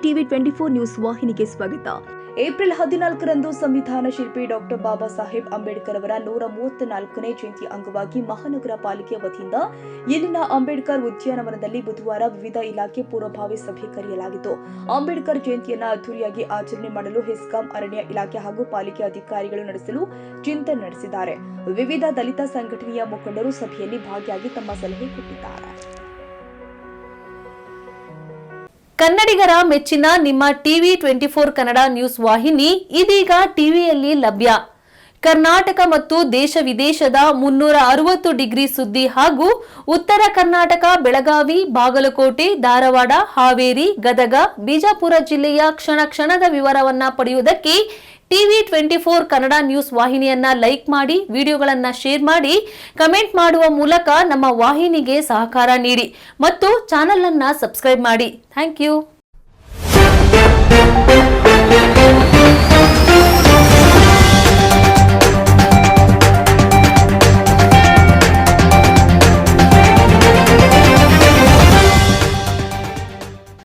TV 24 news ವಾಹಿನಿಗೆ ಸ್ವಾಗತ. April 14ರಂದು ಸಂವಿಧಾನ ಶಿಲ್ಪಿ ಡಾಕ್ಟರ್ ಬಾಬಾ ಸಾಹೇಬ್ ಅಂಬೇಡ್ಕರ್ ಅವರ 134ನೇ ಜಯಂತಿ ಅಂಗವಾಗಿ ಮಹಾನಗರ ಪಾಲಿಕೆ ವತಿಯಿಂದ ಇಲ್ಲಿನ ಅಂಬೇಡ್ಕರ್ ಉದ್ಯಾನವನದಲ್ಲಿ ಬುಧವಾರ ವಿವಿಧ ಇಲಾಖೆ ಪೂರ್ವಭಾವಿ ಸಭೆ ಕರೆಯಲಾಗಿತ್ತು. ಅಂಬೇಡ್ಕರ್ ಜಯಂತಿಯನ್ನು ಅದ್ದೂರಿಯಾಗಿ ಆಚರಣೆ ಮಾಡಲು ಹೆಸ್ಕಾಂ, ಅರಣ್ಯ ಇಲಾಖೆ ಹಾಗೂ ಪಾಲಿಕೆ ಅಧಿಕಾರಿಗಳು ನಡೆಸಲು ಚಿಂತನೆ ನಡೆಸಿದ್ದಾರೆ. ವಿವಿಧ ದಲಿತ ಸಂಘಟನೆಯ ಮುಖಂಡರು ಸಭೆಯಲ್ಲಿ ಭಾಗಿಯಾಗಿ ತಮ್ಮ ಸಲಹೆ ಕೊಟ್ಟಿದ್ದಾರೆ. ಕನ್ನಡಿಗರ ಮೆಚ್ಚಿನ ನಿಮ್ಮ ಟಿವಿ 24 ಕನ್ನಡ ನ್ಯೂಸ್ ವಾಹಿನಿ ಇದೀಗ ಟಿವಿಯಲ್ಲಿ ಲಭ್ಯ. ಕರ್ನಾಟಕ ಮತ್ತು ದೇಶ ವಿದೇಶದ 360 ಡಿಗ್ರಿ ಸುದ್ದಿ ಹಾಗೂ ಉತ್ತರ ಕರ್ನಾಟಕ, ಬೆಳಗಾವಿ, ಬಾಗಲಕೋಟೆ, ಧಾರವಾಡ, ಹಾವೇರಿ, ಗದಗ, ಬಿಜಾಪುರ ಜಿಲ್ಲೆಯ ಕ್ಷಣ ಕ್ಷಣದ ವಿವರವನ್ನ ಪಡೆಯುವುದಕ್ಕೆ ಟಿವಿ 24 ಕನ್ನಡ ನ್ಯೂಸ್ ವಾಹಿನಿಯನ್ನ ಲೈಕ್ ಮಾಡಿ, ವಿಡಿಯೋಗಳನ್ನ ಶೇರ್ ಮಾಡಿ, ಕಮೆಂಟ್ ಮಾಡುವ ಮೂಲಕ ನಮ್ಮ ವಾಹಿನಿಗೆ ಸಹಕಾರ ನೀಡಿ ಮತ್ತು ಚಾನೆಲ್ ಅನ್ನ ಸಬ್ಸ್ಕ್ರೈಬ್ ಮಾಡಿ. Thank you.